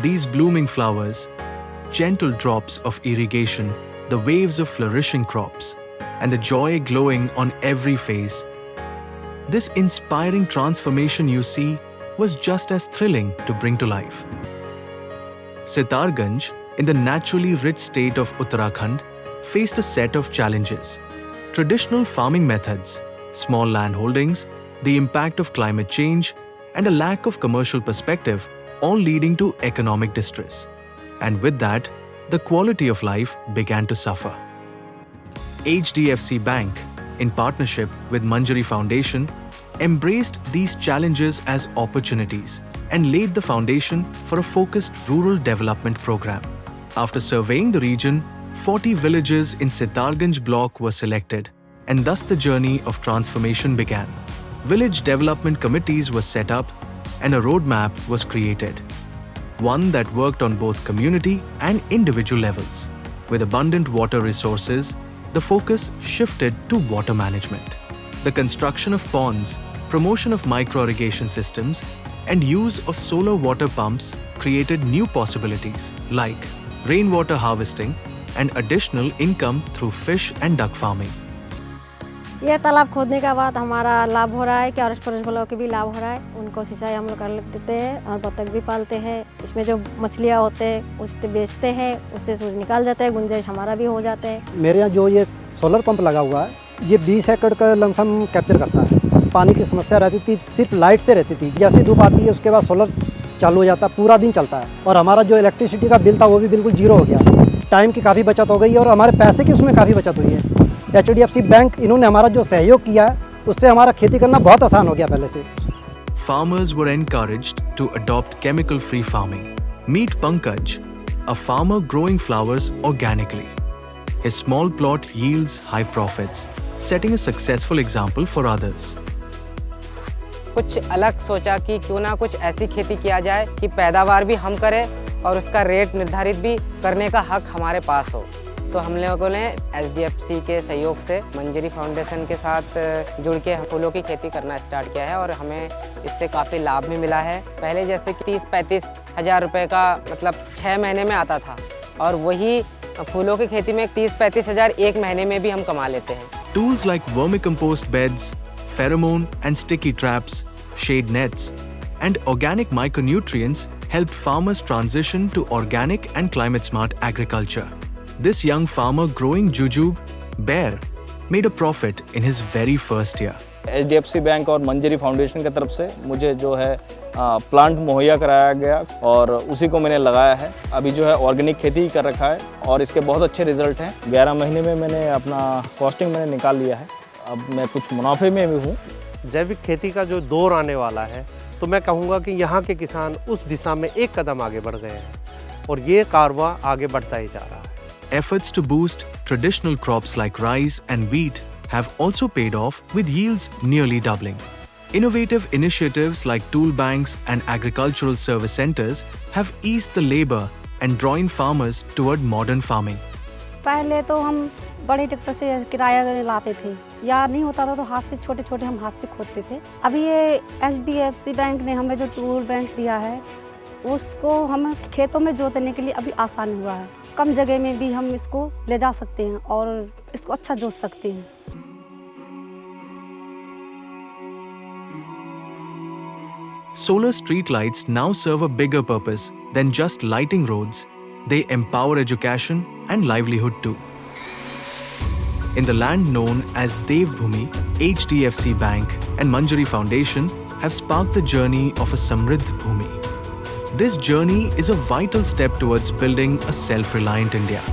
These blooming flowers, gentle drops of irrigation, the waves of flourishing crops, and the joy glowing on every face. This inspiring transformation you see was just as thrilling to bring to life. Sitarganj, in the naturally rich state of Uttarakhand, faced a set of challenges. Traditional farming methods, small land holdings, the impact of climate change, and a lack of commercial perspective, all leading to economic distress. And with that, the quality of life began to suffer. HDFC Bank, in partnership with Manjari Foundation, embraced these challenges as opportunities and laid the foundation for a focused rural development program. After surveying the region, 40 villages in Sitarganj block were selected, and thus the journey of transformation began. Village development committees were set up, and a roadmap was created. One that worked on both community and individual levels. With abundant water resources, the focus shifted to water management. The construction of ponds, promotion of micro-irrigation systems, and use of solar water pumps created new possibilities like rainwater harvesting and additional income through fish and duck farming. ये तालाब खोदने के बाद हमारा लाभ हो रहा है कि अड़ोस पड़ोस वालों के भी लाभ हो रहा है। उनको सिंचाई हम लोग कर देते हैं और बतख भी पालते हैं। इसमें जो मछलियाँ होते हैं उससे बेचते हैं, उससे सूज निकाल जाते हैं, गुंजाइश हमारा भी हो जाते हैं। मेरे यहाँ जो ये सोलर पंप लगा हुआ है ये 20 एकड़ का लमसम कैप्चर करता है। पानी की समस्या रहती थी, सिर्फ लाइट से रहती थी। जैसे धूप आती है उसके बाद सोलर चालू हो जाता है, पूरा दिन चलता है। और हमारा जो इलेक्ट्रिसिटी का बिल था वो भी बिल्कुल जीरो हो गया। टाइम की काफ़ी बचत हो गई है और हमारे पैसे की उसमें काफ़ी बचत हुई है। HDFC बैंक इन्होंने हमारा जो सहयोग किया है उससे हमारा खेती करना बहुत आसान हो गया पहले से। Farmers were encouraged to adopt chemical-free farming. Meet Pankaj, a farmer growing flowers organically. His small plot yields high profits, setting a successful example for others. कुछ अलग सोचा कि क्यों ना कुछ ऐसी खेती किया जाए कि पैदावार भी हम करें और उसका रेट निर्धारित भी करने का हक हमारे पास हो। तो हम लोगों ने HDFC के सहयोग से मंजरी फाउंडेशन के साथ जुड़ के फूलों की खेती करना स्टार्ट किया है और हमें इससे काफ़ी लाभ भी मिला है। पहले जैसे कि 30-35 हज़ार रुपये का मतलब 6 महीने में आता था और वही फूलों की खेती में 30-35 हज़ार एक महीने में भी हम कमा लेते हैं। Tools like vermicompost beds, pheromone and sticky traps, shade nets, and organic micronutrients helped farmers transition to organic and climate-smart agriculture. This young farmer growing jujube, bear, made a profit in his very first year. HDFC bank और मंजरी foundation की तरफ से मुझे जो है plant मुहैया कराया गया और उसी को मैंने लगाया है। अभी जो है ऑर्गेनिक खेती कर रखा है और इसके बहुत अच्छे रिजल्ट हैं। 11 महीने में मैंने अपना कॉस्टिंग मैंने निकाल लिया है। अब मैं कुछ मुनाफे में भी हूँ। जैविक खेती का जो दौर आने वाला है तो मैं कहूँगा कि यहाँ के किसान उस दिशा में एक कदम आगे बढ़ गए हैं और ये कारवां आगे बढ़ता ही जा रहा है। Efforts to boost traditional crops like rice and wheat have also paid off with yields nearly doubling. Innovative initiatives like tool banks and agricultural service centers have eased the labor and drawn farmers toward modern farming. पहले तो हम बड़े tractor से किराया लाते थे या नहीं होता था तो हाथ से छोटे हम हाथ से खोदते थे। अभी ये HDFC बैंक ने हमें जो टूल बैंक दिया है उसको हम खेतों में जोतने के लिए अभी आसान हुआ है। कम जगह में भी हम इसको ले जा सकते हैं और इसको अच्छा जोत सकते हैं। Solar street lights now serve a bigger purpose than just lighting roads. They empower education and livelihood too. In the land known as Devbhumi, HDFC Bank and Manjari Foundation have sparked the journey of a Samriddh Bhumi. This journey is a vital step towards building a self-reliant India.